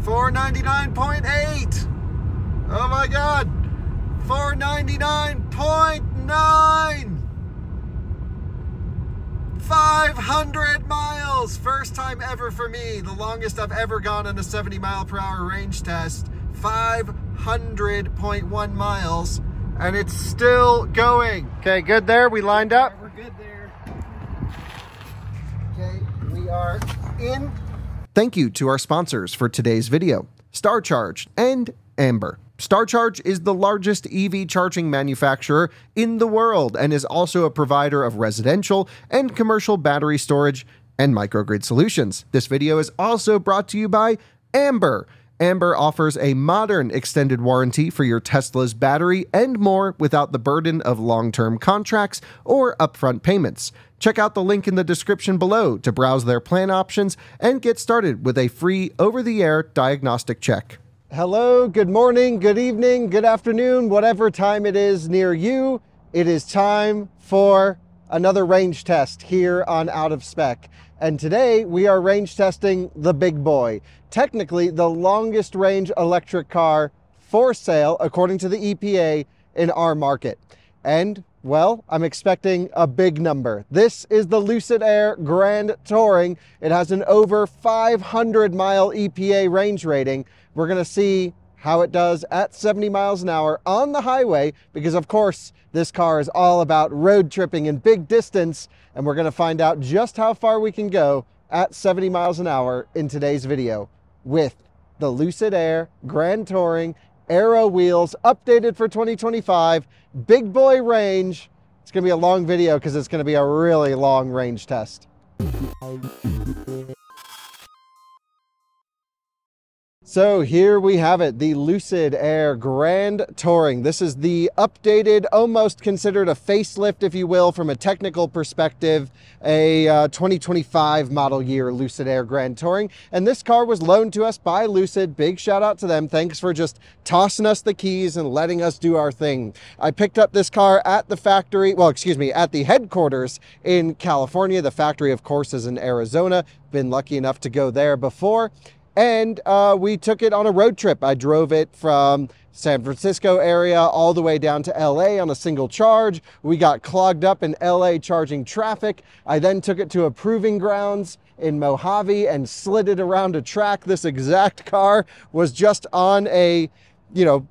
499.8. Oh my God. 499.9. 500 miles. First time ever for me. The longest I've ever gone on a 70-mile-per-hour range test. 500.1 miles. And it's still going. Okay, good there. We lined up. We're good there. Okay, we are in. Thank you to our sponsors for today's video, StarCharge and Amber. StarCharge is the largest EV charging manufacturer in the world and is also a provider of residential and commercial battery storage and microgrid solutions. This video is also brought to you by Amber. Amber offers a modern extended warranty for your Tesla's battery and more without the burden of long-term contracts or upfront payments. Check out the link in the description below to browse their plan options and get started with a free over-the-air diagnostic check. Hello, good morning, good evening, good afternoon, whatever time it is near you. It is time for another range test here on Out of Spec. And today we are range testing the big boy. Technically the longest range electric car for sale according to the EPA in our market. And well, I'm expecting a big number. This is the Lucid Air Grand Touring. It has an over 500 mile EPA range rating. We're gonna see how it does at 70 miles an hour on the highway, because of course this car is all about road tripping and big distance, and we're gonna find out just how far we can go at 70 miles an hour in today's video with the Lucid Air Grand Touring aero wheels, updated for 2025, big boy range. It's gonna be a long video because it's gonna be a really long range test. So here we have it, the Lucid Air Grand Touring. This is the updated, almost considered a facelift, if you will, from a technical perspective, a 2025 model year Lucid Air Grand Touring. And this car was loaned to us by Lucid. Big shout out to them. Thanks for just tossing us the keys and letting us do our thing. I picked up this car at the factory, well, excuse me, at the headquarters in California. The factory, of course, is in Arizona. Been lucky enough to go there before. And we took it on a road trip. I drove it from San Francisco area all the way down to LA on a single charge. We got clogged up in LA charging traffic. I then took it to a proving grounds in Mojave and slid it around a track. This exact car was just on a,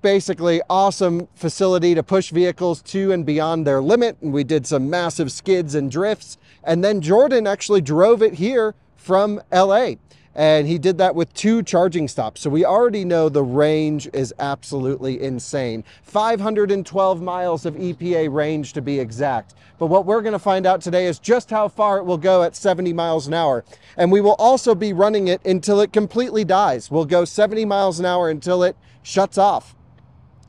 basically awesome facility to push vehicles to and beyond their limit. And we did some massive skids and drifts. And then Jordan actually drove it here from LA. And he did that with 2 charging stops. So we already know the range is absolutely insane. 512 miles of EPA range to be exact. But what we're gonna find out today is just how far it will go at 70 miles an hour. And we will also be running it until it completely dies. We'll go 70 miles an hour until it shuts off.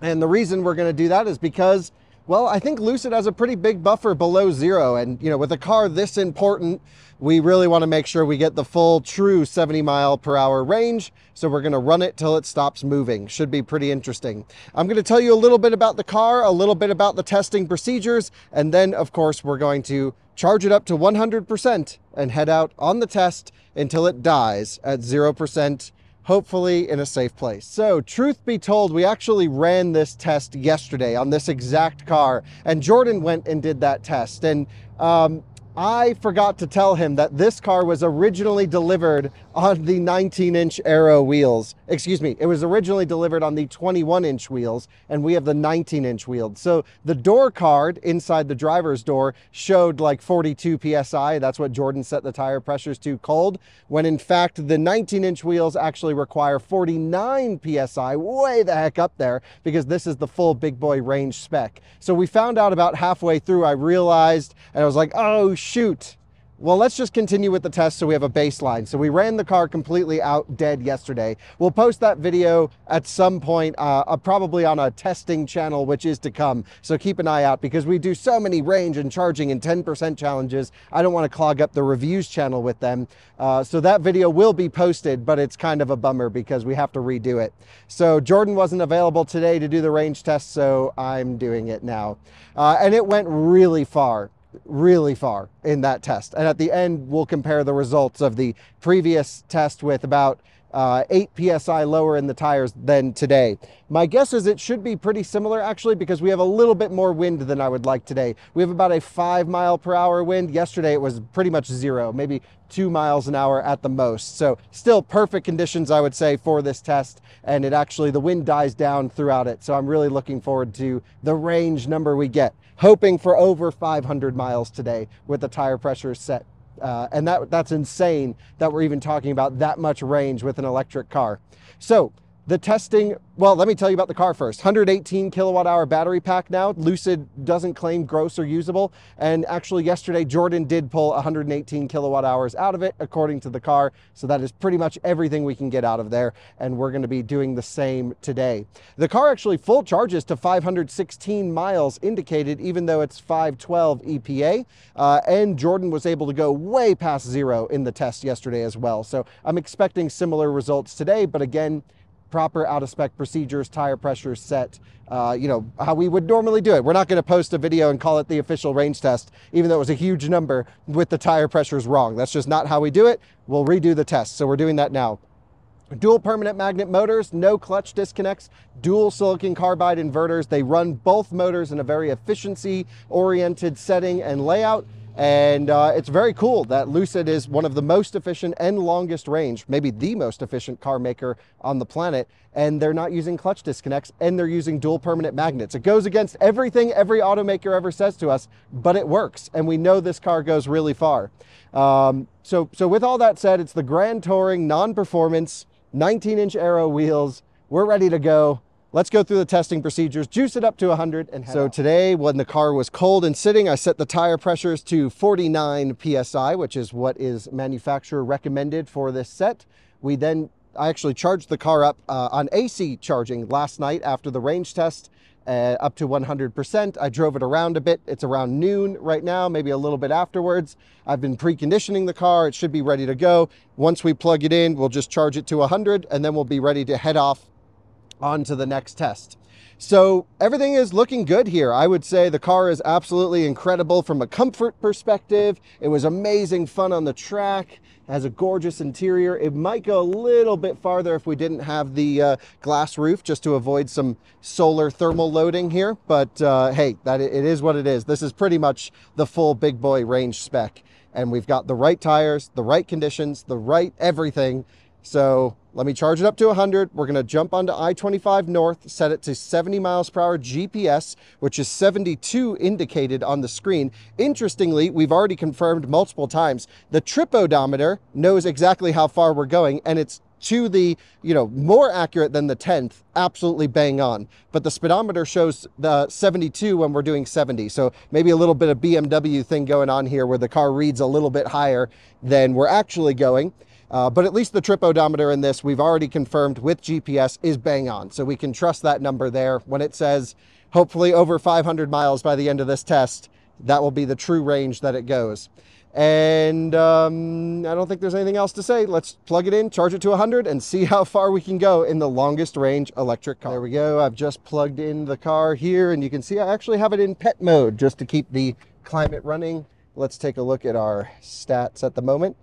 And the reason we're gonna do that is because, well, I think Lucid has a pretty big buffer below zero. And with a car this important, we really want to make sure we get the full true 70 mile per hour range. So we're going to run it till it stops moving. Should be pretty interesting. I'm going to tell you a little bit about the car, a little bit about the testing procedures, and then of course we're going to charge it up to 100% and head out on the test until it dies at 0%. Hopefully in a safe place. So truth be told, we actually ran this test yesterday on this exact car, and Jordan went and did that test. And I forgot to tell him that this car was originally delivered on the 19-inch aero wheels. Excuse me, it was originally delivered on the 21-inch wheels, and we have the 19-inch wheels. So the door card inside the driver's door showed like 42 PSI. That's what Jordan set the tire pressures to cold, when in fact the 19-inch wheels actually require 49 PSI, way the heck up there, because this is the full big boy range spec. So we found out about halfway through, I realized, and I was like, oh shoot. Well, let's just continue with the test so we have a baseline. So we ran the car completely out dead yesterday. We'll post that video at some point, probably on a testing channel, which is to come. So keep an eye out, because we do so many range and charging and 10% challenges. I don't want to clog up the reviews channel with them. So that video will be posted, but it's kind of a bummer because we have to redo it. So Jordan wasn't available today to do the range test, so I'm doing it now. And it went really far in that test. And at the end, we'll compare the results of the previous test with about 8 psi lower in the tires than today. My guess is it should be pretty similar actually, because we have a little bit more wind than I would like today. We have about a 5-mile-per-hour wind. Yesterday it was pretty much 0, maybe 2 miles an hour at the most. So still perfect conditions, I would say, for this test. And it actually, the wind dies down throughout it. So I'm really looking forward to the range number we get. Hoping for over 500 miles today with the tire pressure set. And that's insane that we're even talking about that much range with an electric car. So the testing, well, let me tell you about the car first. 118 kilowatt hour battery pack now. Lucid doesn't claim gross or usable. And actually yesterday, Jordan did pull 118 kilowatt hours out of it, according to the car. So that is pretty much everything we can get out of there. And we're going to be doing the same today. The car actually full charges to 516 miles indicated, even though it's 512 EPA. And Jordan was able to go way past 0 in the test yesterday as well. So I'm expecting similar results today, but again, proper out-of-spec procedures, tire pressure set, you know, how we would normally do it. We're not going to post a video and call it the official range test, even though it was a huge number with the tire pressures wrong. That's just not how we do it. We'll redo the test. So we're doing that now. Dual permanent magnet motors, no clutch disconnects, dual silicon carbide inverters. They run both motors in a very efficiency-oriented setting and layout. And it's very cool that Lucid is one of the most efficient and longest range, maybe the most efficient car maker on the planet. And they're not using clutch disconnects, and they're using dual permanent magnets. It goes against everything every automaker ever says to us, but it works. And we know this car goes really far. So with all that said, it's the Grand Touring non-performance, 19-inch aero wheels. We're ready to go. Let's go through the testing procedures, juice it up to 100 and head So off. Today, when the car was cold and sitting, I set the tire pressures to 49 PSI, which is what is manufacturer recommended for this set. I actually charged the car up on AC charging last night after the range test, up to 100%. I drove it around a bit. It's around noon right now, maybe a little bit afterwards. I've been preconditioning the car. It should be ready to go. Once we plug it in, we'll just charge it to 100, and then we'll be ready to head off on to the next test. So everything is looking good here. I would say the car is absolutely incredible from a comfort perspective. It was amazing fun on the track. It has a gorgeous interior. It might go a little bit farther if we didn't have the glass roof, just to avoid some solar thermal loading here. But hey, it is what it is. This is pretty much the full big boy range spec. And we've got the right tires, the right conditions, the right everything. So let me charge it up to 100. We're going to jump onto I-25 North, set it to 70 miles per hour GPS, which is 72 indicated on the screen. Interestingly, we've already confirmed multiple times, the trip odometer knows exactly how far we're going, and it's to the, more accurate than the 10th, absolutely bang on. But the speedometer shows the 72 when we're doing 70. So maybe a little bit of BMW thing going on here where the car reads a little bit higher than we're actually going. But at least the trip odometer in this, we've already confirmed with GPS, is bang on. So we can trust that number there. When it says hopefully over 500 miles by the end of this test, that will be the true range that it goes. And I don't think there's anything else to say. Let's plug it in, charge it to 100, and see how far we can go in the longest range electric car. There we go. I've just plugged in the car here, and you can see I actually have it in pet mode just to keep the climate running. Let's take a look at our stats at the moment.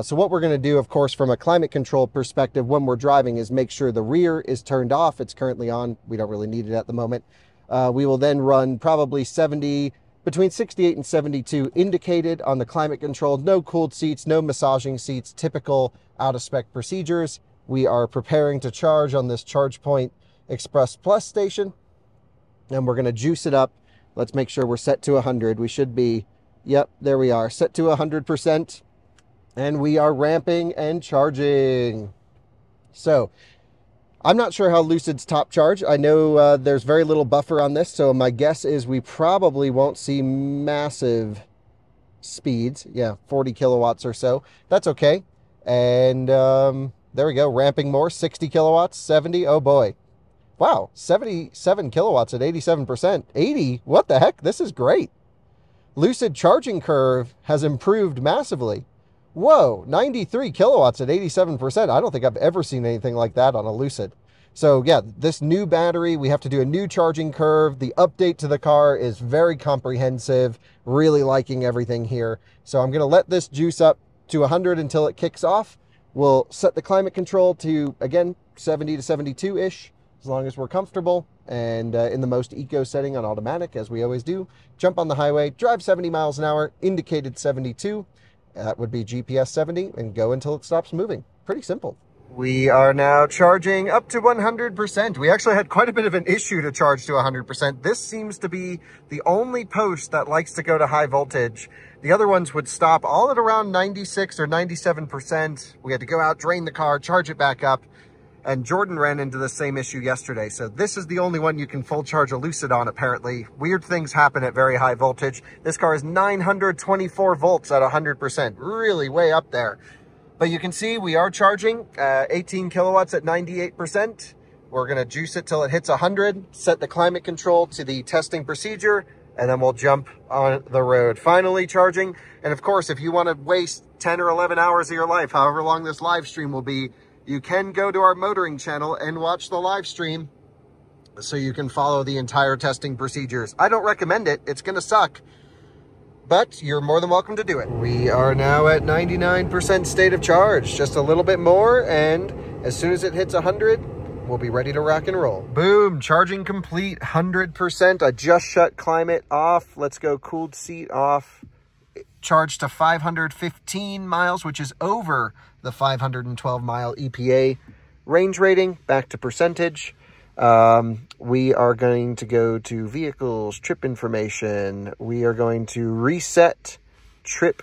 So what we're going to do, of course, from a climate control perspective when we're driving is make sure the rear is turned off. It's currently on. We don't really need it at the moment. We will then run probably between 68 and 72 indicated on the climate control. No cooled seats, no massaging seats, typical out-of-spec procedures. We are preparing to charge on this ChargePoint Express Plus station, and we're going to juice it up. Let's make sure we're set to 100. We should be, yep, there we are, set to 100%. And we are ramping and charging. So I'm not sure how Lucid's top charge. I know there's very little buffer on this, so my guess is we probably won't see massive speeds. Yeah, 40 kilowatts or so. That's okay. And there we go, ramping more, 60 kilowatts, 70, oh boy. Wow, 77 kilowatts at 87%. 80, what the heck? This is great. Lucid charging curve has improved massively. Whoa, 93 kilowatts at 87%. I don't think I've ever seen anything like that on a Lucid. So yeah, this new battery, we have to do a new charging curve. The update to the car is very comprehensive. Really liking everything here. So I'm going to let this juice up to 100 until it kicks off. We'll set the climate control to, again, 70 to 72-ish, as long as we're comfortable, and in the most eco setting on automatic, as we always do. Jump on the highway, drive 70 miles an hour, indicated 72. That would be GPS 70, and go until it stops moving. Pretty simple. We are now charging up to 100%. We actually had quite a bit of an issue to charge to 100%. This seems to be the only post that likes to go to high voltage. The other ones would stop all at around 96 or 97%. We had to go out, drain the car, charge it back up. And Jordan ran into the same issue yesterday. So this is the only one you can full charge a Lucid on, apparently. Weird things happen at very high voltage. This car is 924 volts at 100%, really way up there. But you can see we are charging 18 kilowatts at 98%. We're gonna juice it till it hits 100, set the climate control to the testing procedure, and then we'll jump on the road. Finally charging. And of course, if you wanna waste 10 or 11 hours of your life, however long this live stream will be, you can go to our motoring channel and watch the live stream so you can follow the entire testing procedures. I don't recommend it. It's going to suck, but you're more than welcome to do it. We are now at 99% state of charge, just a little bit more, and as soon as it hits 100, we'll be ready to rock and roll. Boom, charging complete, 100%. I just shut climate off. Let's go cooled seat off. Charged to 515 miles, which is over the 512 mile EPA range rating. Back to percentage. We are going to go to vehicles, trip information. We are going to reset trip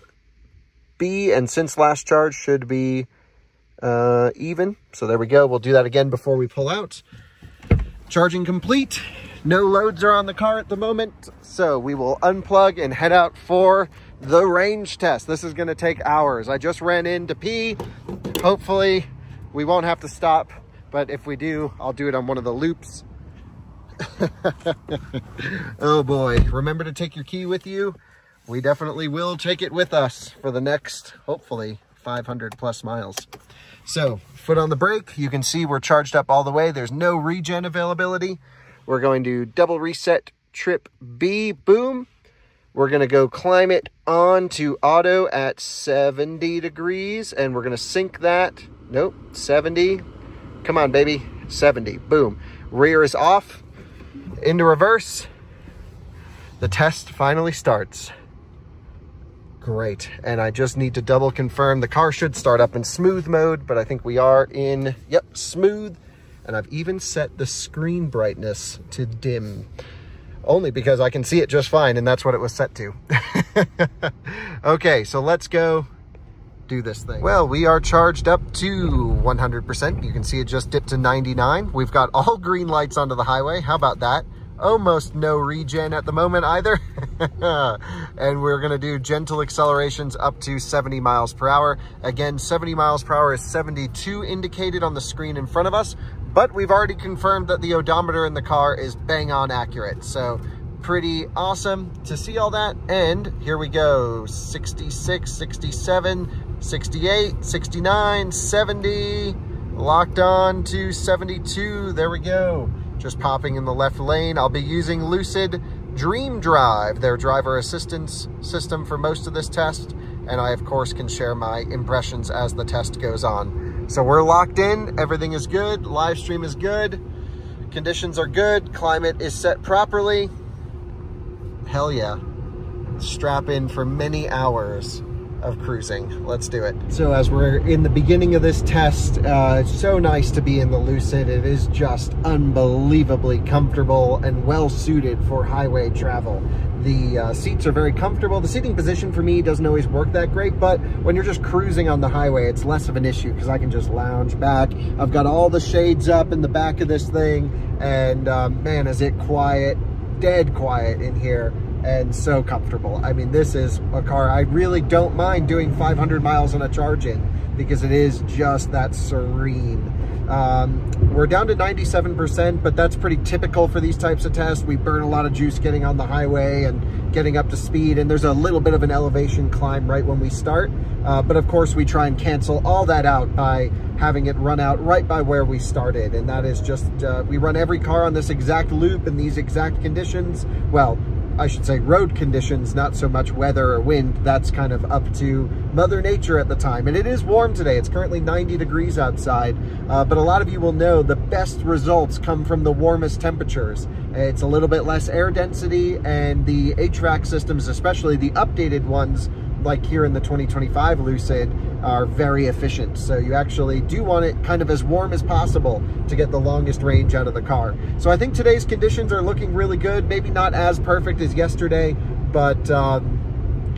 B, and since last charge should be even. So there we go. We'll do that again before we pull out. Charging complete. No loads are on the car at the moment, so we will unplug and head out for the range test. This is going to take hours. I just ran in to pee. Hopefully we won't have to stop, but if we do, I'll do it on one of the loops. Oh boy, remember to take your key with you. We definitely will take it with us for the next, hopefully, 500 plus miles. So, foot on the brake. You can see we're charged up all the way. There's no regen availability. We're going to double reset trip B. Boom. We're going to go climate on to auto at 70 degrees, and we're going to sync that. Nope, 70. Come on, baby. 70. Boom. Rear is off. Into reverse. The test finally starts. Great. And I just need to double confirm. The car should start up in smooth mode, but I think we are in, yep, smooth. And I've even set the screen brightness to dim. Only because I can see it just fine, and that's what it was set to. Okay, so let's go do this thing. Well, we are charged up to 100%. You can see it just dipped to 99. We've got all green lights onto the highway. How about that? Almost no regen at the moment either. And we're gonna do gentle accelerations up to 70 miles per hour. Again, 70 miles per hour is 72 indicated on the screen in front of us, but we've already confirmed that the odometer in the car is bang on accurate. So pretty awesome to see all that. And here we go, 66, 67, 68, 69, 70, locked on to 72. There we go. Just popping in the left lane. I'll be using Lucid Dream Drive, their driver assistance system, for most of this test. And I, of course, can share my impressions as the test goes on. So we're locked in. Everything is good. Live stream is good. Conditions are good. Climate is set properly. Hell yeah. Strap in for many hours of cruising. Let's do it. So as we're in the beginning of this test, it's so nice to be in the Lucid. It is just unbelievably comfortable and well suited for highway travel. The seats are very comfortable. The seating position for me doesn't always work that great, but when you're just cruising on the highway, it's less of an issue because I can just lounge back. I've got all the shades up in the back of this thing, and man, is it quiet, dead quiet in here. And so comfortable. I mean, this is a car I really don't mind doing 500 miles on a charge in because it is just that serene. We're down to 97%, but that's pretty typical for these types of tests. We burn a lot of juice getting on the highway and getting up to speed, and there's a little bit of an elevation climb right when we start. But of course, we try and cancel all that out by having it run out right by where we started. And that is just, we run every car on this exact loop in these exact conditions. Well, I should say road conditions, not so much weather or wind. That's kind of up to Mother Nature at the time. And it is warm today. It's currently 90 degrees outside, but a lot of you will know the best results come from the warmest temperatures. It's a little bit less air density, and the HVAC systems, especially the updated ones, like here in the 2025 Lucid, are very efficient. So you actually do want it kind of as warm as possible to get the longest range out of the car. So I think today's conditions are looking really good. Maybe not as perfect as yesterday, but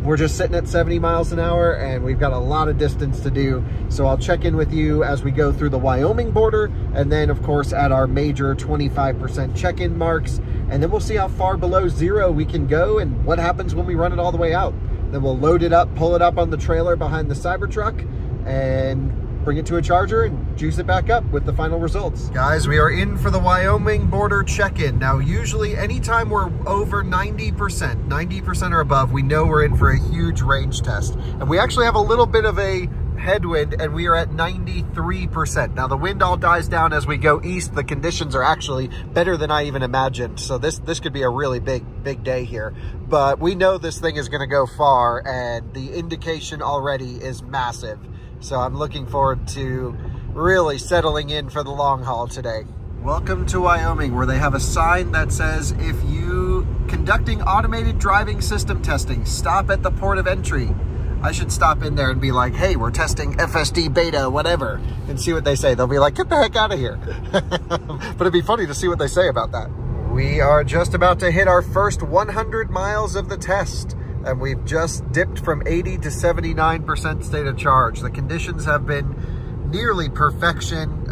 we're just sitting at 70 miles an hour and we've got a lot of distance to do. So I'll check in with you as we go through the Wyoming border, and then of course at our major 25% check-in marks, and then we'll see how far below zero we can go and what happens when we run it all the way out. Then we'll load it up, pull it up on the trailer behind the Cybertruck, and bring it to a charger and juice it back up with the final results. Guys, we are in for the Wyoming border check-in. Now, usually anytime we're over 90% or above, we know we're in for a huge range test. And we actually have a little bit of a headwind, and we are at 93%. Now, the wind all dies down as we go east. The conditions are actually better than I even imagined. So this could be a really big day here. But we know this thing is going to go far, and the indication already is massive. So I'm looking forward to really settling in for the long haul today. Welcome to Wyoming, where they have a sign that says, if you conducting automated driving system testing, stop at the port of entry. I should stop in there and be like, hey, we're testing FSD beta, whatever, and see what they say. They'll be like, get the heck out of here. But it'd be funny to see what they say about that. We are just about to hit our first 100 miles of the test, and we've just dipped from 80 to 79% state of charge. The conditions have been nearly perfection,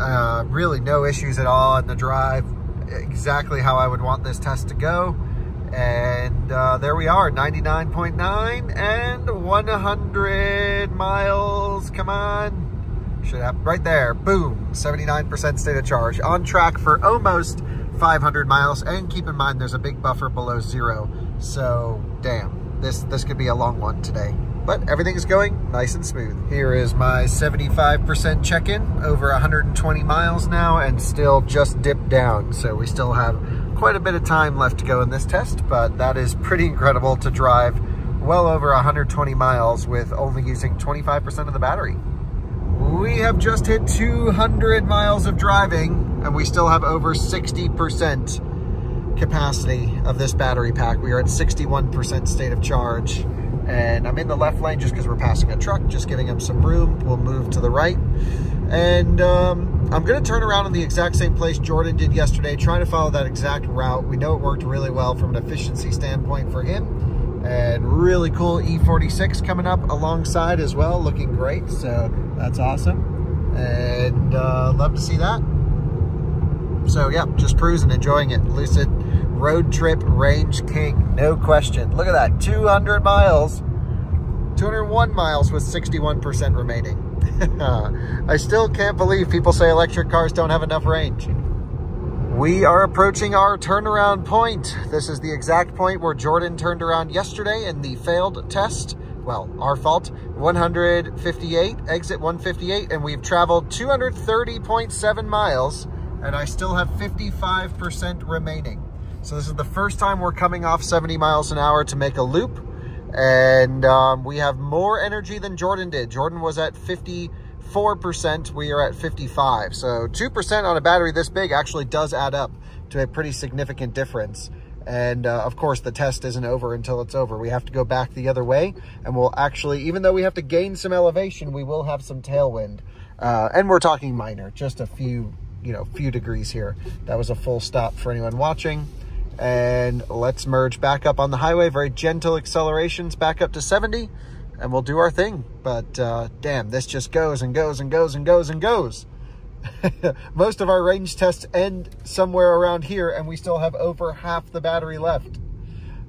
really no issues at all in the drive, exactly how I would want this test to go. And there we are, 99.9 and 100 miles. Come on. Should have right there. Boom. 79% state of charge. On track for almost 500 miles. And keep in mind, there's a big buffer below zero. So, damn, this could be a long one today. But everything is going nice and smooth. Here is my 75% check-in, over 120 miles now, and still just dipped down. So we still have quite a bit of time left to go in this test, but that is pretty incredible to drive well over 120 miles with only using 25% of the battery. We have just hit 200 miles of driving, and we still have over 60% capacity of this battery pack. We are at 61% state of charge. And I'm in the left lane just because we're passing a truck, just giving him some room. We'll move to the right. And I'm going to turn around in the exact same place Jordan did yesterday, trying to follow that exact route. We know it worked really well from an efficiency standpoint for him. And really cool E46 coming up alongside as well, looking great. So that's awesome. And love to see that. So yeah, just cruising, enjoying it. Lucid road trip range king, no question. Look at that, 200 miles, 201 miles with 61% remaining. I still can't believe people say electric cars don't have enough range. We are approaching our turnaround point. This is the exact point where Jordan turned around yesterday in the failed test. Well, our fault. 158, exit 158, and we've traveled 230.7 miles, and I still have 55% remaining. So this is the first time we're coming off 70 miles an hour to make a loop. And we have more energy than Jordan did. Jordan was at 54%. We are at 55. So 2% on a battery this big actually does add up to a pretty significant difference. And of course, the test isn't over until it's over. We have to go back the other way. And we'll actually, even though we have to gain some elevation, we will have some tailwind. And we're talking minor, just a few degrees here. That was a full stop for anyone watching. And let's merge back up on the highway. Very gentle accelerations back up to 70, and we'll do our thing. But damn, this just goes and goes and goes and goes and goes. Most of our range tests end somewhere around here, and we still have over half the battery left.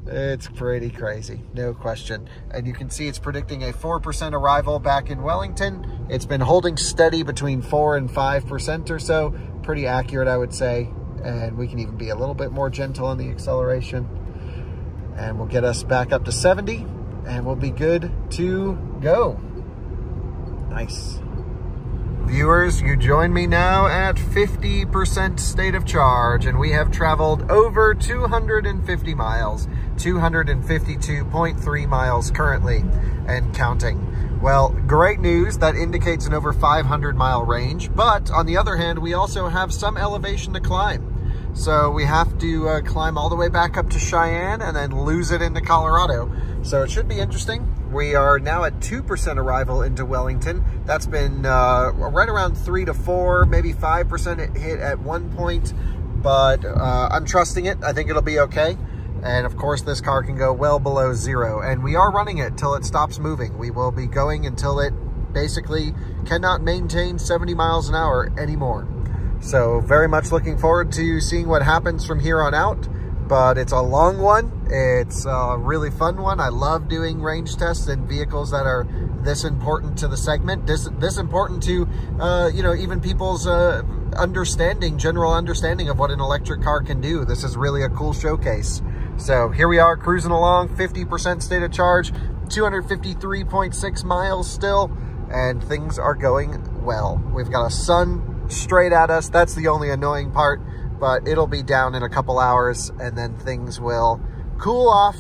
It's pretty crazy, no question. And you can see it's predicting a 4% arrival back in Wellington. It's been holding steady between 4 and 5% or so. Pretty accurate, I would say. And we can even be a little bit more gentle on the acceleration. And we'll get us back up to 70, and we'll be good to go. Nice. Viewers, you join me now at 50% state of charge, and we have traveled over 250 miles, 252.3 miles currently, and counting. Well, great news. That indicates an over 500-mile range, but on the other hand, we also have some elevation to climb. So we have to climb all the way back up to Cheyenne and then lose it into Colorado. So it should be interesting. We are now at 2% arrival into Wellington. That's been right around 3 to 4, maybe 5% hit at one point, but I'm trusting it. I think it'll be okay. And of course, this car can go well below 0, and we are running it till it stops moving. We will be going until it basically cannot maintain 70 miles an hour anymore. So very much looking forward to seeing what happens from here on out, but it's a long one. It's a really fun one. I love doing range tests in vehicles that are this important to the segment, this important to, you know, even people's understanding, general understanding of what an electric car can do. This is really a cool showcase. So here we are cruising along, 50% state of charge, 253.6 miles still, and things are going well. We've got a sun straight at us. That's the only annoying part, but it'll be down in a couple hours, and then things will cool off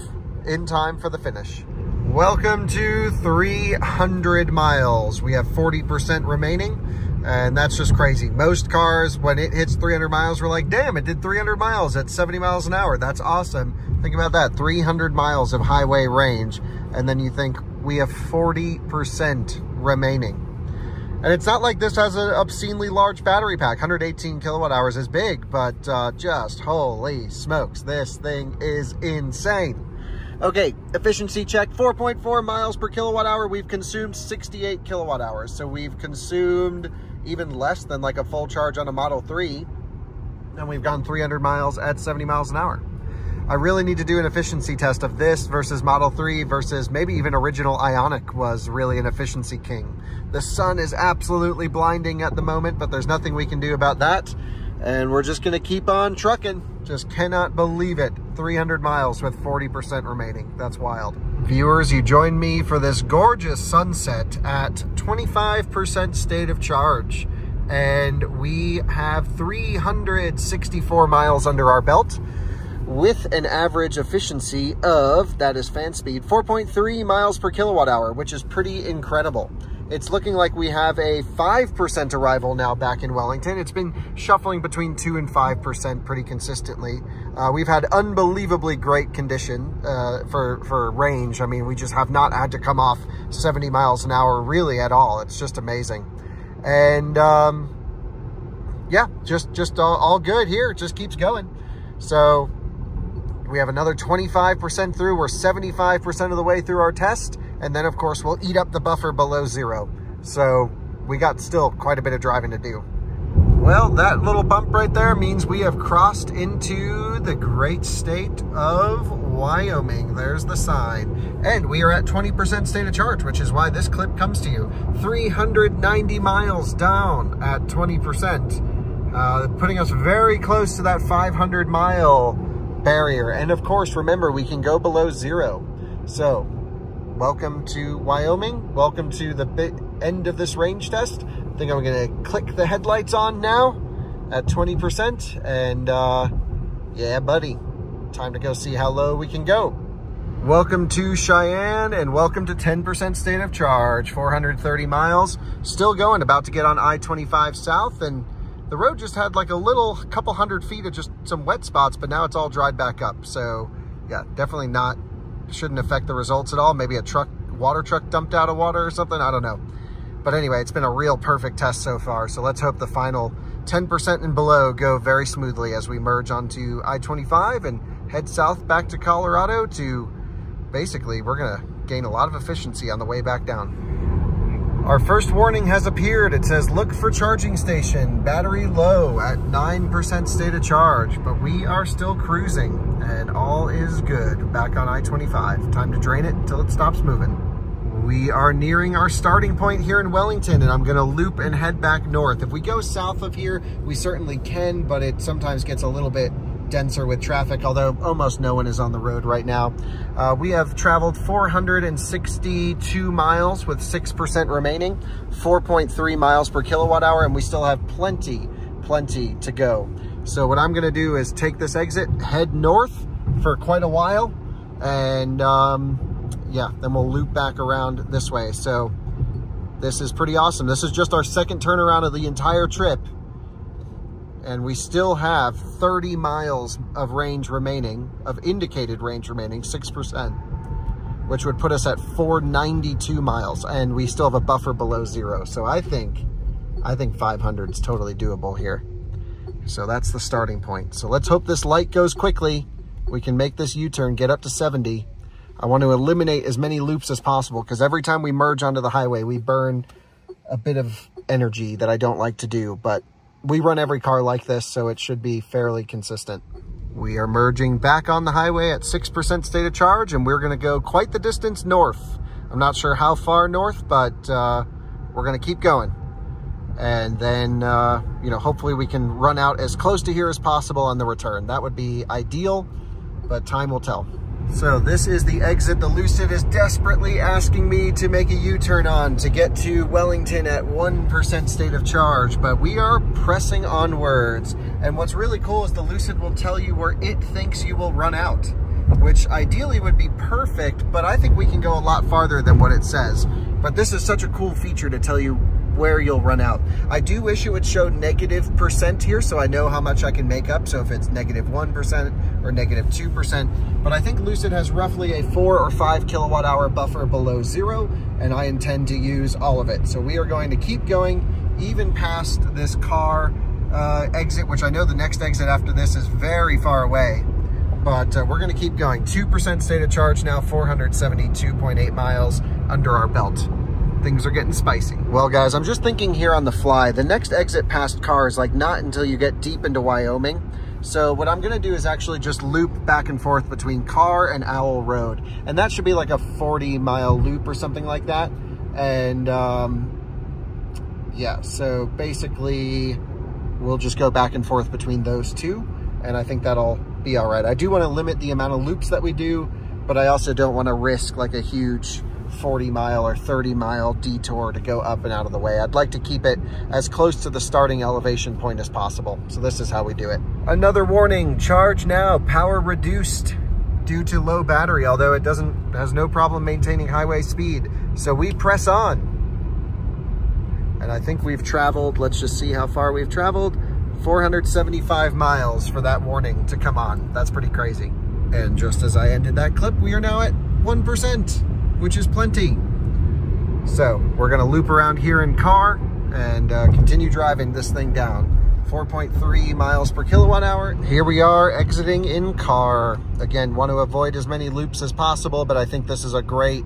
in time for the finish. Welcome to 300 miles. We have 40% remaining, and that's just crazy. Most cars, when it hits 300 miles, we're like, damn, it did 300 miles at 70 miles an hour. That's awesome. Think about that, 300 miles of highway range, and then you think we have 40% remaining. And it's not like this has an obscenely large battery pack. 118 kilowatt hours is big, but just holy smokes, this thing is insane. Okay, efficiency check, 4.4 miles per kilowatt hour. We've consumed 68 kilowatt hours. So we've consumed even less than like a full charge on a Model 3. And we've gone 300 miles at 70 miles an hour. I really need to do an efficiency test of this versus Model 3 versus maybe even original Ioniq was really an efficiency king. The sun is absolutely blinding at the moment, but there's nothing we can do about that. And we're just gonna keep on trucking. Just cannot believe it. 300 miles with 40% remaining. That's wild. Viewers, you join me for this gorgeous sunset at 25% state of charge. And we have 364 miles under our belt, with an average efficiency of, that is fan speed, 4.3 miles per kilowatt hour, which is pretty incredible. It's looking like we have a 5% arrival now back in Wellington. It's been shuffling between 2 and 5% pretty consistently. We've had unbelievably great condition for range. I mean, we just have not had to come off 70 miles an hour really at all. It's just amazing. And yeah, just all good here. It just keeps going. So we have another 25% through. We're 75% of the way through our test. And then, of course, we'll eat up the buffer below 0. So we got still quite a bit of driving to do. Well, that little bump right there means we have crossed into the great state of Wyoming. There's the sign. And we are at 20% state of charge, which is why this clip comes to you. 390 miles down at 20%, putting us very close to that 500-mile barrier. And of course, remember, we can go below 0. So welcome to Wyoming. Welcome to the end of this range test. I think I'm gonna click the headlights on now at 20%. And yeah, buddy, time to go see how low we can go. Welcome to Cheyenne, and welcome to 10% state of charge. 430 miles, still going, about to get on I-25 south, and the road just had like a couple hundred feet of just some wet spots, but now it's all dried back up. So yeah, definitely shouldn't affect the results at all. Maybe a water truck dumped out of water or something, I don't know. But anyway, it's been a real perfect test so far. So let's hope the final 10% and below go very smoothly as we merge onto I-25 and head south back to Colorado to, basically, we're gonna gain a lot of efficiency on the way back down. Our first warning has appeared. It says, look for charging station, battery low at 9% state of charge, but we are still cruising and all is good back on I-25. Time to drain it until it stops moving. We are nearing our starting point here in Wellington, and I'm gonna loop and head back north. If we go south of here, we certainly can, but it sometimes gets a little bit denser with traffic, although almost no one is on the road right now. We have traveled 462 miles with 6% remaining, 4.3 miles per kilowatt hour, and we still have plenty to go. So what I'm gonna do is take this exit, head north for quite a while, and yeah, then we'll loop back around this way. So this is pretty awesome. This is just our second turnaround of the entire trip, and we still have 30 miles of range remaining, of indicated range remaining, 6%, which would put us at 492 miles, and we still have a buffer below 0. So I think 500 is totally doable here. So that's the starting point. So let's hope this light goes quickly. We can make this U-turn, get up to 70. I want to eliminate as many loops as possible, because every time we merge onto the highway, we burn a bit of energy that I don't like to do, but we run every car like this, so it should be fairly consistent. We are merging back on the highway at 6% state of charge, and we're going to go quite the distance north. I'm not sure how far north, but we're going to keep going. And then, you know, hopefully we can run out as close to here as possible on the return. That would be ideal, but time will tell. So this is the exit the Lucid is desperately asking me to make a U-turn on to get to Wellington at 1% state of charge, but we are pressing onwards. And what's really cool is the Lucid will tell you where it thinks you will run out, which ideally would be perfect, but I think we can go a lot farther than what it says. But this is such a cool feature to tell you where you'll run out. I do wish it would show -% here, so I know how much I can make up. So if it's -1% or -2%, but I think Lucid has roughly a 4 or 5 kilowatt hour buffer below 0, and I intend to use all of it. So we are going to keep going even past this car exit, which I know the next exit after this is very far away, but we're going to keep going. 2% state of charge now, 472.8 miles under our belt. Things are getting spicy. Well, guys, I'm just thinking here on the fly, the next exit past Carr is like not until you get deep into Wyoming. So what I'm gonna do is actually just loop back and forth between Carr and Owl Road. And that should be like a 40-mile loop or something like that. And yeah, so basically we'll just go back and forth between those two. And I think that'll be all right. I do wanna limit the amount of loops that we do, but I also don't wanna risk like a huge 40-mile or 30-mile detour to go up and out of the way. I'd like to keep it as close to the starting elevation point as possible. So this is how we do it. Another warning, charge now, power reduced due to low battery, although it has no problem maintaining highway speed. So we press on. And I think we've traveled, let's just see how far we've traveled, 475 miles for that warning to come on. That's pretty crazy. And just as I ended that clip, we are now at 1%. Which is plenty. So we're gonna loop around here in Carr and continue driving this thing down. 4.3 miles per kilowatt hour. Here we are exiting in Carr. Again, want to avoid as many loops as possible, but I think this is a great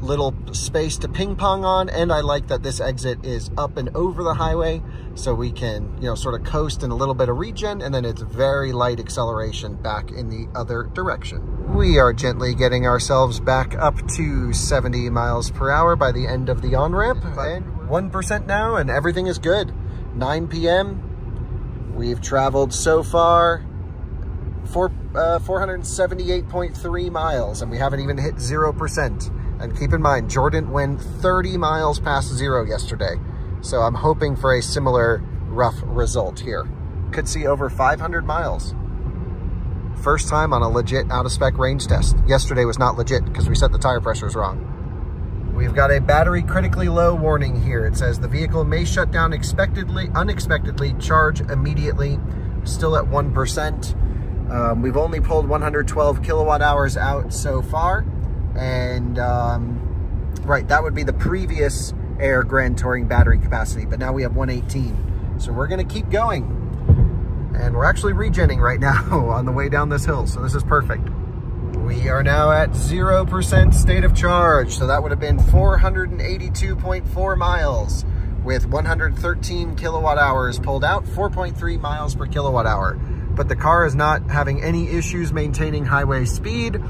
little space to ping pong on, and I like that this exit is up and over the highway, so we can, you know, sort of coast in a little bit of regen, and then it's very light acceleration back in the other direction. We are gently getting ourselves back up to 70 miles per hour by the end of the on-ramp, and 1% now, and everything is good. 9 p.m. We've traveled so far 478.3 miles, and we haven't even hit 0%. And keep in mind, Jordan went 30 miles past 0 yesterday. So I'm hoping for a similar rough result here. Could see over 500 miles. First time on a legit out-of-spec range test. Yesterday was not legit because we set the tire pressures wrong. We've got a battery critically low warning here. It says the vehicle may shut down unexpectedly, charge immediately, still at 1%. We've only pulled 112 kilowatt hours out so far. And right, that would be the previous Air Grand Touring battery capacity, but now we have 118. So we're gonna keep going. And we're actually regenning right now on the way down this hill, so this is perfect. We are now at 0% state of charge, so that would have been 482.4 miles with 113 kilowatt hours pulled out, 4.3 miles per kilowatt hour. But the car is not having any issues maintaining highway speed.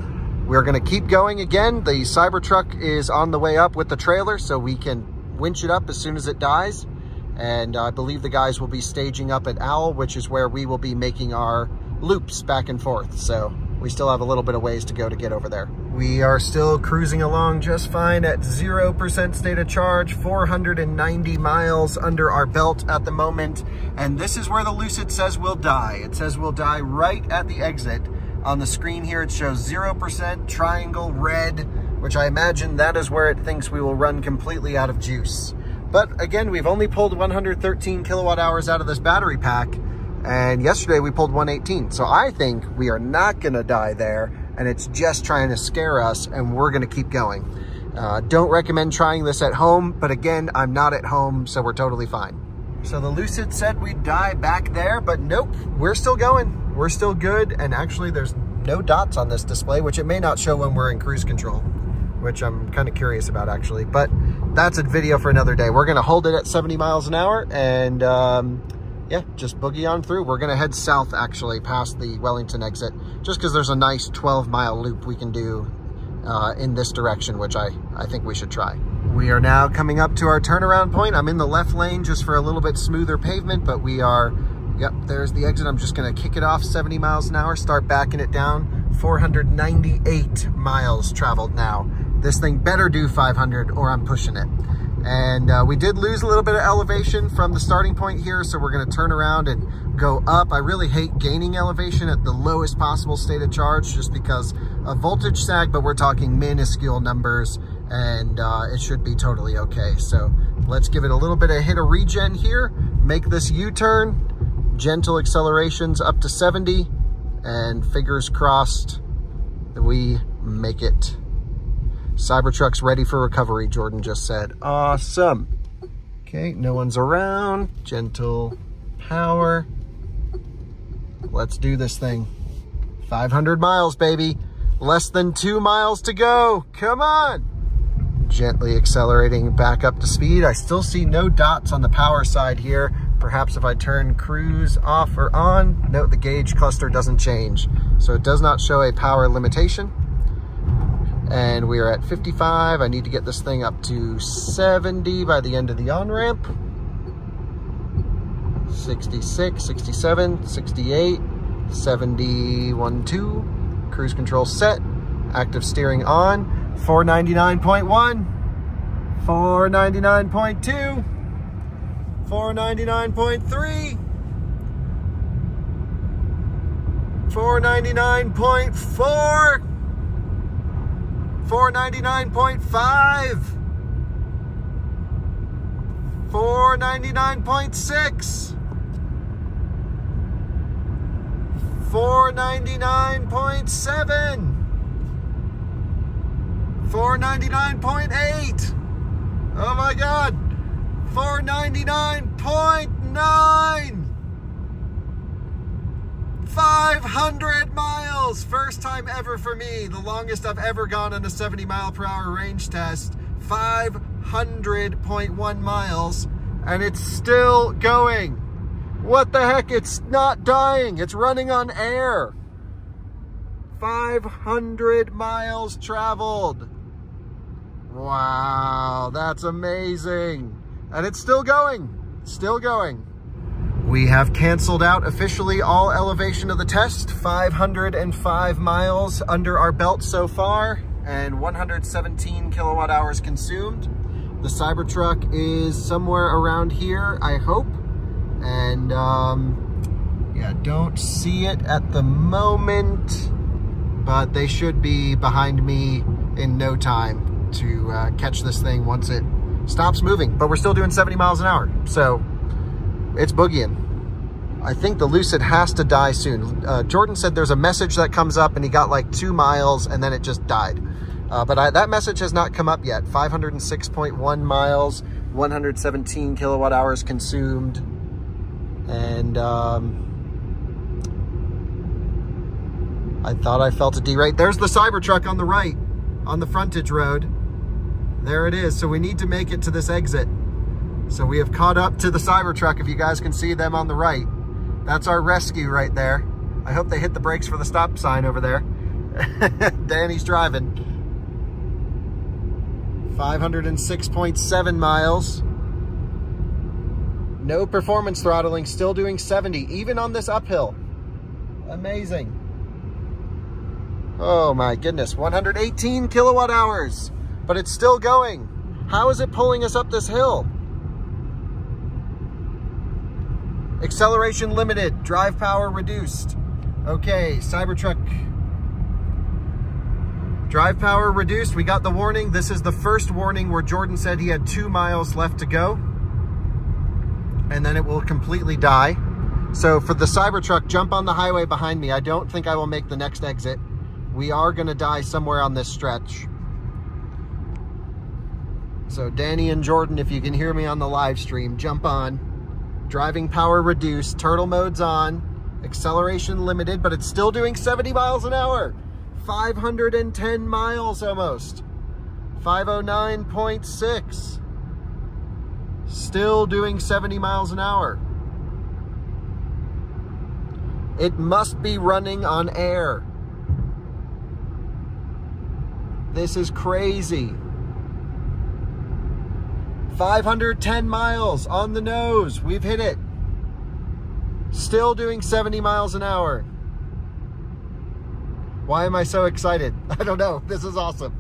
We're gonna keep going again. The Cybertruck is on the way up with the trailer, so we can winch it up as soon as it dies. And I believe the guys will be staging up at Owl, which is where we will be making our loops back and forth. So we still have a little bit of ways to go to get over there. We are still cruising along just fine at 0% state of charge, 490 miles under our belt at the moment. And this is where the Lucid says we'll die. It says we'll die right at the exit. On the screen here, it shows 0%, triangle, red, which I imagine that is where it thinks we will run completely out of juice. But again, we've only pulled 113 kilowatt hours out of this battery pack. And yesterday we pulled 118. So I think we are not gonna die there, and it's just trying to scare us, and we're gonna keep going. Don't recommend trying this at home, but again, I'm not at home, so we're totally fine. So the Lucid said we'd die back there, but nope, we're still going. We're still good, and actually there's no dots on this display, which it may not show when we're in cruise control, which I'm kind of curious about actually, but that's a video for another day. We're gonna hold it at 70 miles an hour and yeah, just boogie on through. We're gonna head south actually past the Wellington exit, just because there's a nice 12-mile loop we can do in this direction, which I think we should try. We are now coming up to our turnaround point. I'm in the left lane just for a little bit smoother pavement, but we are, yep, there's the exit. I'm just gonna kick it off 70 miles an hour, start backing it down. 498 miles traveled now. This thing better do 500 or I'm pushing it. And we did lose a little bit of elevation from the starting point here, so we're gonna turn around and go up. I really hate gaining elevation at the lowest possible state of charge just because of voltage sag, but we're talking minuscule numbers, and it should be totally okay. So let's give it a little bit of hit of regen here, make this U-turn, gentle accelerations up to 70, and fingers crossed that we make it. Cybertruck's ready for recovery, Jordan just said. Awesome. Okay, no one's around. Gentle power. Let's do this thing. 500 miles, baby. Less than 2 miles to go. Come on. Gently accelerating back up to speed. I still see no dots on the power side here. Perhaps if I turn cruise off or on. Note the gauge cluster doesn't change. So it does not show a power limitation. And we are at 55. I need to get this thing up to 70 by the end of the on-ramp. 66, 67, 68, 71, 2. Cruise control set. Active steering on. 499.1. 499.2. 499.3. 499.4. 499.5, 499.6, 499.7, 499.8, oh my God, 499.9, 500 miles, first time ever for me, the longest I've ever gone on a 70 mile per hour range test, 500.1 miles, and it's still going. What the heck, it's not dying, it's running on air. 500 miles traveled. Wow, that's amazing. And it's still going, still going. We have canceled out officially all elevation of the test, 505 miles under our belt so far, and 117 kilowatt hours consumed. The Cybertruck is somewhere around here, I hope. And yeah, don't see it at the moment, but they should be behind me in no time to catch this thing once it stops moving. But we're still doing 70 miles an hour, so it's boogieing. I think the Lucid has to die soon. Jordan said there's a message that comes up and he got like 2 miles and then it just died. But that message has not come up yet. 506.1 miles, 117 kilowatt hours consumed. And I thought I felt a derate. There's the Cybertruck on the right, on the frontage road. There it is. So we need to make it to this exit. So we have caught up to the Cybertruck, if you guys can see them on the right. That's our rescue right there. I hope they hit the brakes for the stop sign over there. Danny's driving. 506.7 miles. No performance throttling, still doing 70, even on this uphill. Amazing. Oh my goodness, 118 kilowatt hours, but it's still going. How is it pulling us up this hill? Acceleration limited, drive power reduced. Okay, Cybertruck. Drive power reduced, we got the warning. This is the first warning where Jordan said he had 2 miles left to go, and then it will completely die. So for the Cybertruck, jump on the highway behind me. I don't think I will make the next exit. We are gonna die somewhere on this stretch. So Danny and Jordan, if you can hear me on the live stream, jump on. Driving power reduced, turtle mode's on, acceleration limited, but it's still doing 70 miles an hour. 510 miles almost. 509.6. Still doing 70 miles an hour. It must be running on air. This is crazy. 510 miles on the nose. We've hit it. Still doing 70 miles an hour. Why am I so excited? I don't know. This is awesome.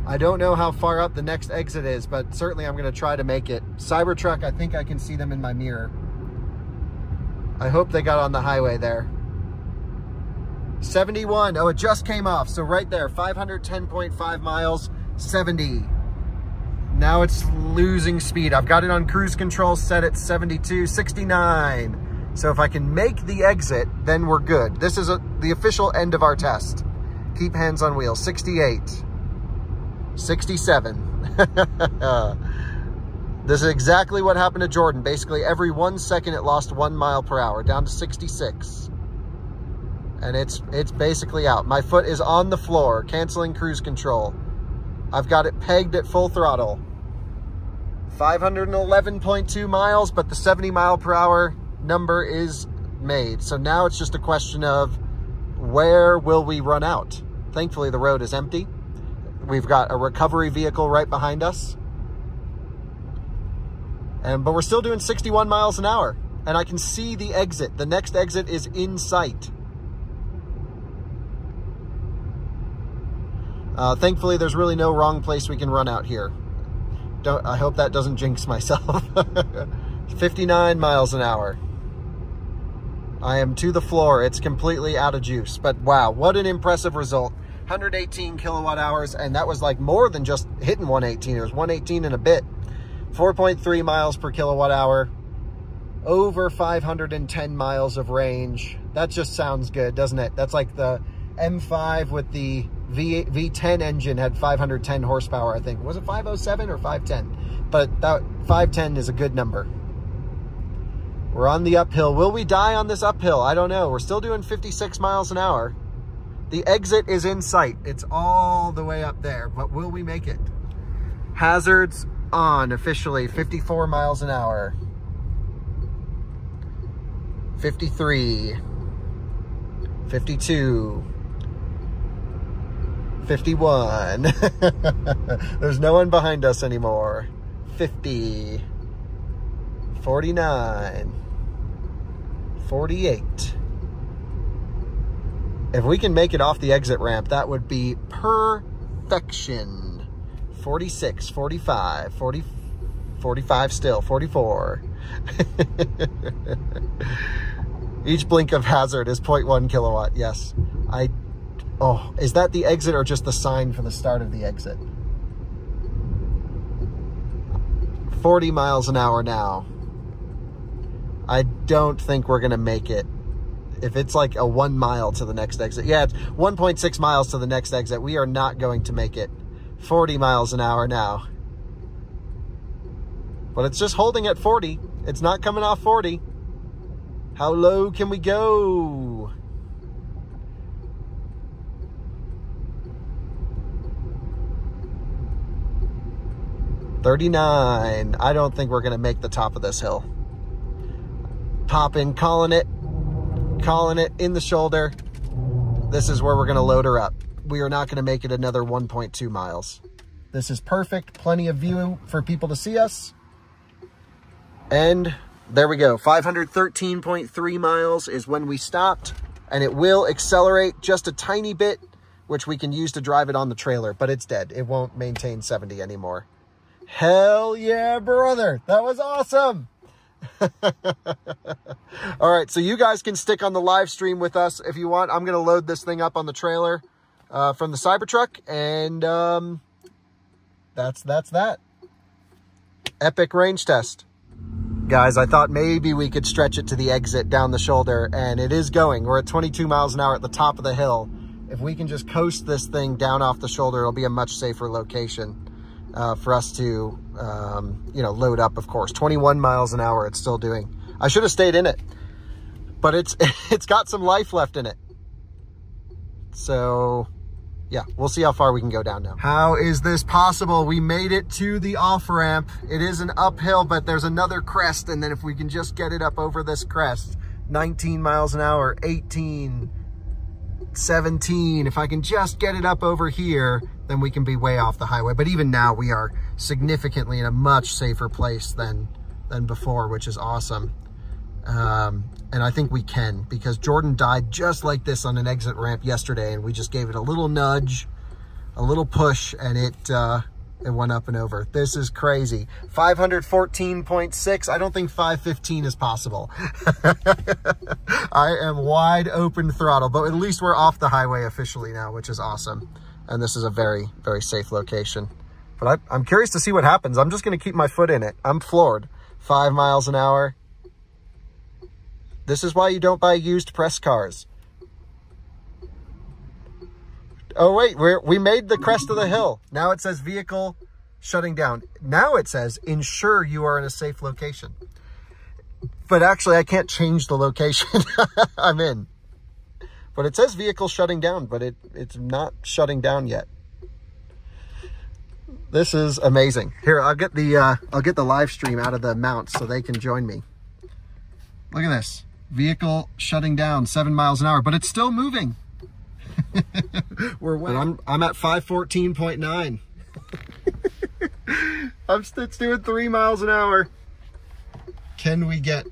I don't know how far up the next exit is, but certainly I'm going to try to make it. Cybertruck, I think I can see them in my mirror. I hope they got on the highway there. 71. Oh, it just came off. So right there, 510.5 miles, 70. Now it's losing speed. I've got it on cruise control set at 72, 69. So if I can make the exit, then we're good. This is the official end of our test. Keep hands on wheel. 68. 67. This is exactly what happened to Jordan. Basically, every 1 second it lost 1 mile per hour, down to 66. And it's basically out. My foot is on the floor, canceling cruise control. I've got it pegged at full throttle. 511.2 miles, but the 70 mile per hour number is made. So now it's just a question of where will we run out? Thankfully, the road is empty. We've got a recovery vehicle right behind us. But we're still doing 61 miles an hour. And I can see the exit. The next exit is in sight. Thankfully, there's really no wrong place we can run out here. I hope that doesn't jinx myself. 59 miles an hour. I am to the floor. It's completely out of juice. But wow, what an impressive result. 118 kilowatt hours, and that was like more than just hitting 118. It was 118 and a bit. 4.3 miles per kilowatt hour. Over 510 miles of range. That just sounds good, doesn't it? That's like the M5 with the V10 engine had 510 horsepower, I think. Was it 507 or 510? But that 510 is a good number. We're on the uphill. Will we die on this uphill? I don't know. We're still doing 56 miles an hour. The exit is in sight. It's all the way up there, but will we make it? Hazards on officially. 54 miles an hour. 53. 52. 51. There's no one behind us anymore. 50. 49. 48. If we can make it off the exit ramp, that would be perfection. 46, 45, 40, 45 still, 44. Each blink of hazard is 0.1 kilowatt, yes. Oh, is that the exit or just the sign for the start of the exit? 40 miles an hour now. I don't think we're gonna make it. If it's like a 1 mile to the next exit. Yeah, it's 1.6 miles to the next exit. We are not going to make it. 40 miles an hour now. But it's just holding at 40. It's not coming off 40. How low can we go? $39. I don't think we're going to make the top of this hill. Popping, calling it in the shoulder. This is where we're going to load her up. We are not going to make it another 1.2 miles. This is perfect. Plenty of view for people to see us. And there we go. 513.3 miles is when we stopped. And it will accelerate just a tiny bit, which we can use to drive it on the trailer. But it's dead. It won't maintain 70 anymore. Hell yeah, brother. That was awesome. All right, so you guys can stick on the live stream with us if you want. I'm going to load this thing up on the trailer from the Cybertruck, and that's that. Epic range test. Guys, I thought maybe we could stretch it to the exit down the shoulder, and it is going. We're at 22 miles an hour at the top of the hill. If we can just coast this thing down off the shoulder, it'll be a much safer location for us to, you know, load up, of course. 21 miles an hour it's still doing. I should have stayed in it, but it's got some life left in it. So, yeah, we'll see how far we can go down now. How is this possible? We made it to the off-ramp. It is an uphill, but there's another crest, and then if we can just get it up over this crest, 19 miles an hour, 18, 17, if I can just get it up over here, then we can be way off the highway. But even now, we are significantly in a much safer place than before, which is awesome. And I think we can, because Jordan died just like this on an exit ramp yesterday, and we just gave it a little nudge, a little push, and it went up and over. This is crazy. 514.6. I don't think 515 is possible. I am wide open throttle, but at least we're off the highway officially now, which is awesome. And this is a very, very safe location. But I'm curious to see what happens. I'm just going to keep my foot in it. I'm floored. 5 miles an hour. This is why you don't buy used press cars. Oh, wait, we made the crest of the hill. Now it says vehicle shutting down. Now it says ensure you are in a safe location. But actually, I can't change the location I'm in. But it says vehicle shutting down, but it's not shutting down yet. This is amazing. Here, I'll get the live stream out of the mount so they can join me. Look at this. Vehicle shutting down 7 miles an hour, but it's still moving. I'm at 514.9. It's doing 3 miles an hour. Can we get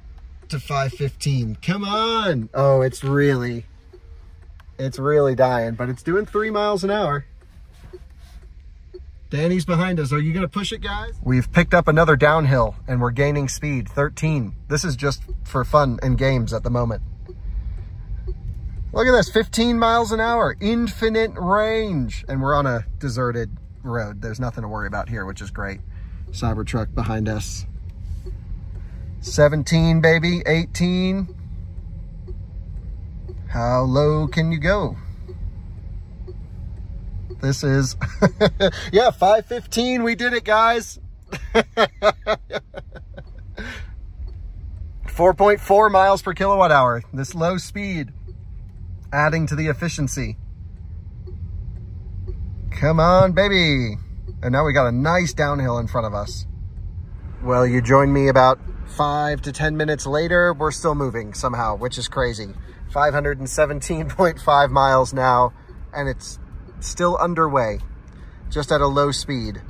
to 515? Come on. Oh, it's really dying, but it's doing 3 miles an hour. Danny's behind us. Are you going to push it, guys? We've picked up another downhill, and we're gaining speed, 13. This is just for fun and games at the moment. Look at this, 15 miles an hour, infinite range. And we're on a deserted road. There's nothing to worry about here, which is great. Cybertruck behind us. 17, baby, 18. How low can you go? This is, yeah, 515, we did it, guys. 4.4 miles per kilowatt hour, this low speed, adding to the efficiency. Come on, baby. And now we got a nice downhill in front of us. Well, you joined me about 5 to 10 minutes later. We're still moving somehow, which is crazy. 517.5 miles now, and it's still underway, just at a low speed.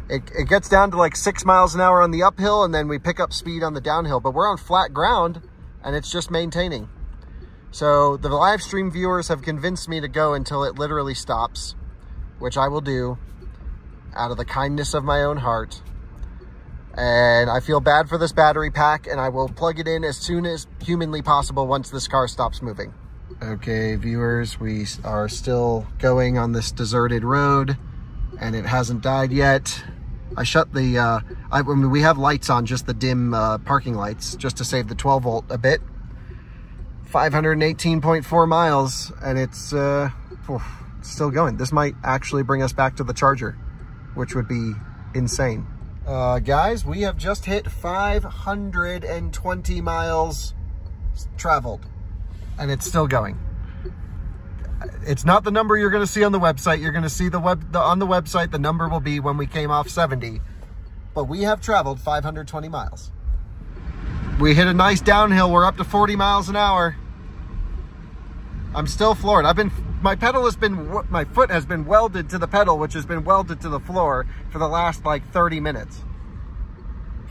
It gets down to like 6 miles an hour on the uphill, and then we pick up speed on the downhill, but we're on flat ground and it's just maintaining. So the live stream viewers have convinced me to go until it literally stops, which I will do out of the kindness of my own heart. And I feel bad for this battery pack, and I will plug it in as soon as humanly possible once this car stops moving. Okay, viewers, we are still going on this deserted road, and it hasn't died yet. I shut the, I mean, we have lights on, just the dim parking lights, just to save the 12 volt a bit. 518.4 miles, and it's still going. This might actually bring us back to the charger, which would be insane. Guys, we have just hit 520 miles traveled, and it's still going. It's not the number you're going to see on the website. You're going to see on the website, the number will be when we came off 70, but we have traveled 520 miles. We hit a nice downhill. We're up to 40 miles an hour. I'm still floored. I've been my foot has been welded to the pedal, which has been welded to the floor for the last like 30 minutes.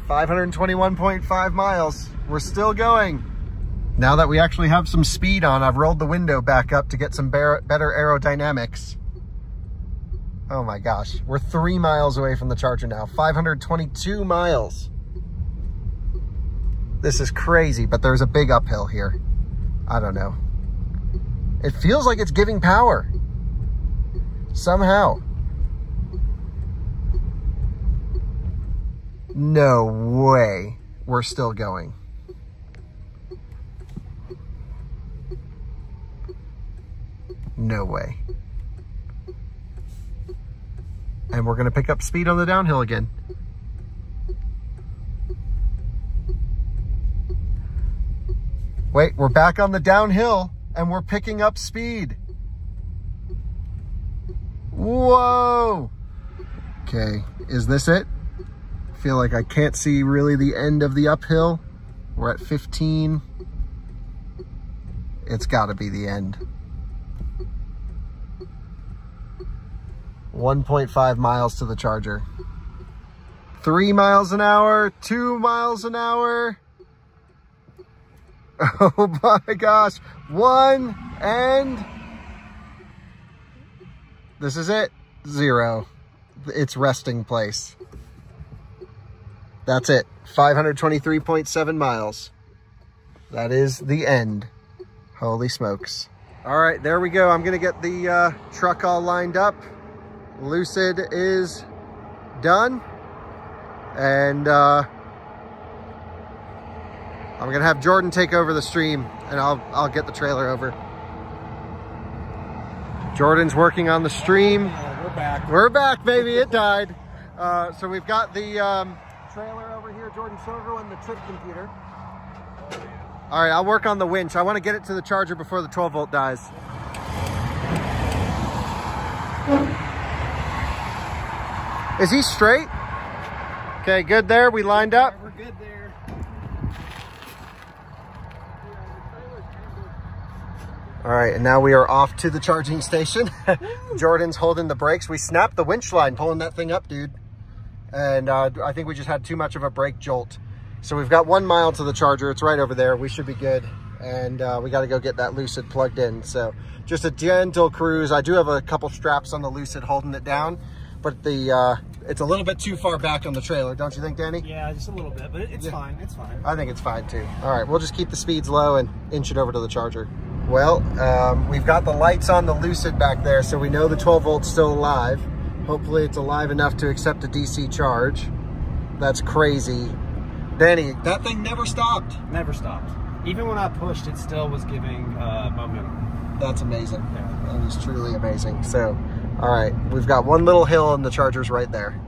521.5 miles. We're still going. Now that we actually have some speed on, I've rolled the window back up to get some better aerodynamics. Oh my gosh, we're 3 miles away from the charger now. 522 miles. This is crazy, but there's a big uphill here. I don't know. It feels like it's giving power. Somehow. No way we're still going. No way. And we're going to pick up speed on the downhill again. Wait, we're back on the downhill and we're picking up speed. Whoa. Okay, is this it? I feel like I can't see really the end of the uphill. We're at 15. It's got to be the end. 1.5 miles to the charger. 3 miles an hour, 2 miles an hour. Oh my gosh. 1 and this is it. 0. It's resting place. That's it. 523.7 miles. That is the end. Holy smokes. All right, there we go. I'm going to get the truck all lined up. Lucid is done. And I'm going to have Jordan take over the stream and I'll get the trailer over. Jordan's working on the stream. We're back. We're back, baby. It died. So we've got the trailer over here. Jordan, show everyone the trip computer. All right, I'll work on the winch. I want to get it to the charger before the 12 volt dies. Is he straight? Okay, good there. We lined up. We're good there. All right, and now we are off to the charging station. Jordan's holding the brakes. We snapped the winch line pulling that thing up, dude. And I think we just had too much of a brake jolt. So we've got 1 mile to the charger. It's right over there. We should be good. And we got to go get that Lucid plugged in. So just a gentle cruise. I do have a couple straps on the Lucid holding it down, but the it's a little bit too far back on the trailer, don't you think, Danny? Yeah, just a little bit, but it's fine. It's fine. I think it's fine too. All right, we'll just keep the speeds low and inch it over to the charger. Well, we've got the lights on the Lucid back there, so we know the 12 volt's still alive. Hopefully it's alive enough to accept a DC charge. That's crazy. Danny, that thing never stopped. Never stopped. Even when I pushed, it still was giving momentum. That's amazing. Yeah. That is truly amazing. So, all right, we've got one little hill and the charger's right there.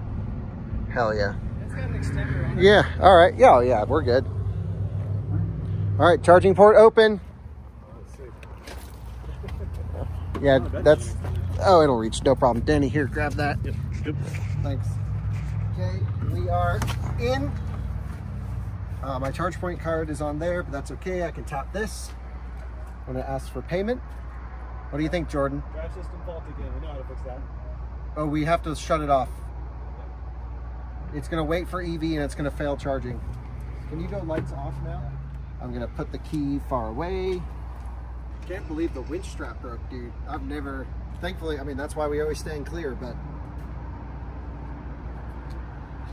Hell yeah. It's got an extender in it. Yeah, all right. Yeah, yeah, we're good. All right, charging port open. Yeah, that's, oh, it'll reach, no problem. Danny, here, grab that. Yep. Good. Thanks. Okay, we are in. My charge point card is on there, but that's okay. I can tap this when it asks for payment. What do you think, Jordan? Drive system fault again. We know how to fix that. Oh, we have to shut it off. It's going to wait for EV and it's going to fail charging. Can you go lights off now? I'm going to put the key far away. Can't believe the winch strap broke, dude. I've never, thankfully, I mean, that's why we always stand clear, but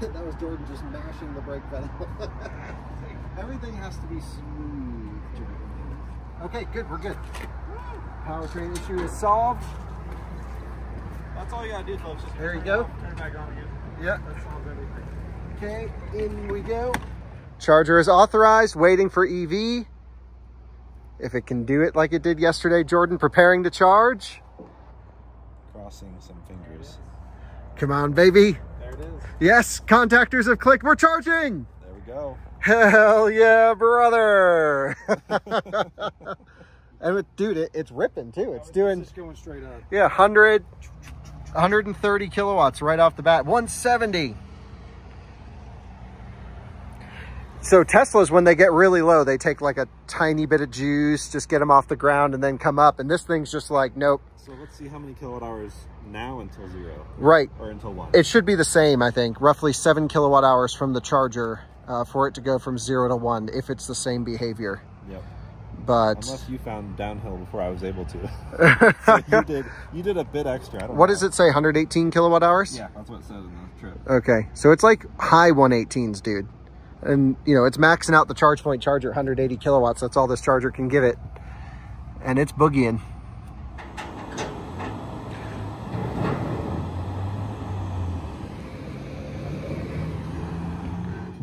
that was Jordan just mashing the brake pedal. Everything has to be smooth, Jordan. Okay, good, we're good. Powertrain issue is solved. That's all you gotta do, folks. Just there you go. Turn it back on again. Yeah. That solves everything. Okay, in we go. Charger is authorized, waiting for EV. If it can do it like it did yesterday, Jordan, preparing to charge. Crossing some fingers. Come on, baby. There it is. Yes, contactors have clicked. We're charging. There we go. Hell yeah, brother. And dude, it's ripping too. It's doing, just going straight up. yeah, 130 kilowatts right off the bat. 170. So Teslas, when they get really low, they take like a tiny bit of juice, just get them off the ground and then come up. And this thing's just like, nope, So let's see how many kilowatt hours now until 0. Right. Or until 1. It should be the same, I think. Roughly 7 kilowatt hours from the charger for it to go from 0 to 1 if it's the same behavior. Yep. But unless you found downhill before I was able to. So you did a bit extra. I don't what know. does it say? 118 kilowatt hours? Yeah, that's what it says in the trip. Okay, so it's like high 118s, dude. And you know, it's maxing out the ChargePoint charger at 180 kilowatts. That's all this charger can give it. And it's boogieing.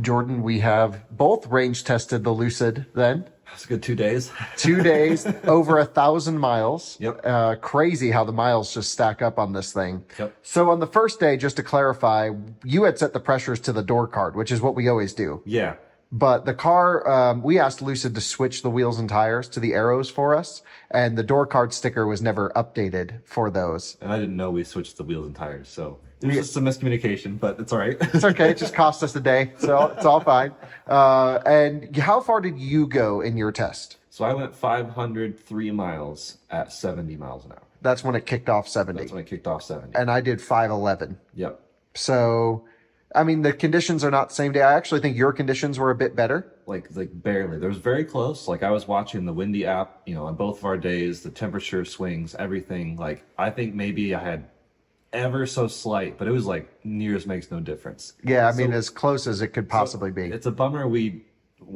Jordan, we have both range tested the Lucid then. That's a good 2 days. 2 days, over 1,000 miles. Yep. Crazy how the miles just stack up on this thing. Yep. So on the first day, just to clarify, you had set the pressures to the door card, which is what we always do. Yeah. But the car, we asked Lucid to switch the wheels and tires to the Aeros for us, and the door card sticker was never updated for those. And I didn't know we switched the wheels and tires, so there's just some miscommunication, but it's all right. It's okay. It just cost us a day, so it's all fine. And how far did you go in your test? So I went 503 miles at 70 miles an hour. That's when it kicked off 70. That's when it kicked off 70. And I did 511. Yep. So, I mean, the conditions are not the same day. I actually think your conditions were a bit better. Like barely. There was very close. Like I was watching the windy app, you know, on both of our days, the temperature swings, everything. Like I think maybe I had ever so slight, but it was like near as makes no difference. Yeah, I mean, as close as it could possibly be. It's a bummer we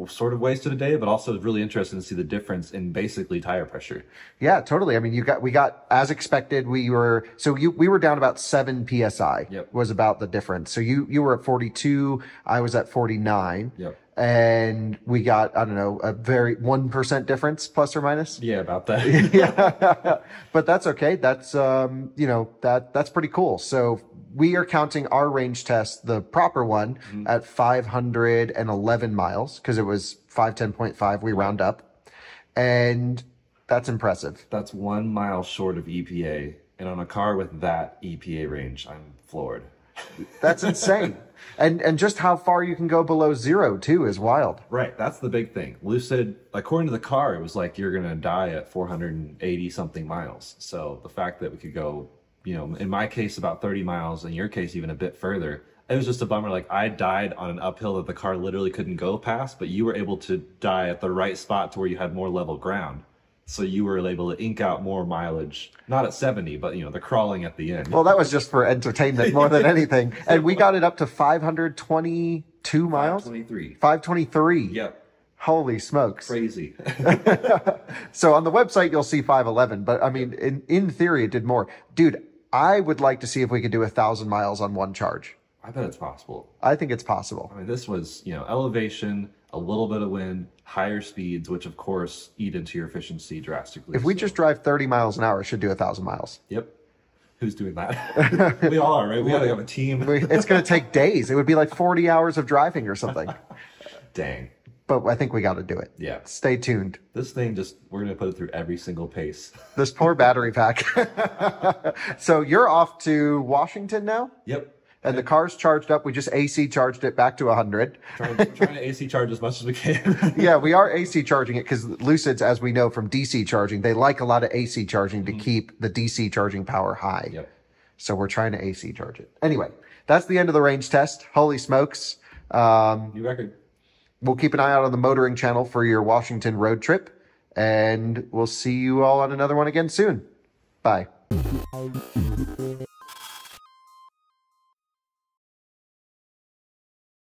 sort of wasted a day, but also it's really interesting to see the difference in basically tire pressure. Yeah, totally. I mean, we got as expected. We were down about 7 psi. Yep. Was about the difference. So you were at 42, I was at 49. Yep. And we got, I don't know, a very 1% difference plus or minus. Yeah, about that. Yeah. But that's okay. That's you know, that's pretty cool. So we are counting our range test, the proper one, at 511 miles, because it was 510.5, we round up. And that's impressive. That's 1 mile short of EPA. And on a car with that EPA range, I'm floored. That's insane. And just how far you can go below 0 too is wild. Right. That's the big thing. Lucid, according to the car, it was like you're going to die at 480 something miles. So the fact that we could go, you know, in my case, about 30 miles, in your case, even a bit further, it was just a bummer. Like I died on an uphill that the car literally couldn't go past, but you were able to die at the right spot to where you had more level ground. So you were able to ink out more mileage, not at 70, but, you know, the crawling at the end. Well, that was just for entertainment more than anything. And we got it up to 522 miles? 523. 523. Yep. Holy smokes. Crazy. So on the website, you'll see 511. But I mean, in theory, it did more. Dude, I would like to see if we could do 1,000 miles on one charge. I bet it's possible. I think it's possible. I mean, this was, you know, elevation, a little bit of wind, higher speeds, which of course eat into your efficiency drastically. If we just drive 30 miles an hour, it should do 1,000 miles. Yep. Who's doing that? We all are, right? We gotta have a team. It's going to take days. It would be like 40 hours of driving or something. Dang. But I think we got to do it. Yeah. Stay tuned. This thing we're going to put it through every single pace. This poor battery pack. So you're off to Washington now? Yep. And the car's charged up. We just AC charged it back to 100. Trying to AC charge as much as we can. Yeah, we are AC charging it because Lucids, as we know from DC charging, they like a lot of AC charging to keep the DC charging power high. Yep. So we're trying to AC charge it. Anyway, that's the end of the range test. Holy smokes. New record. We'll keep an eye out on the motoring channel for your Washington road trip. And we'll see you all on another one again soon. Bye.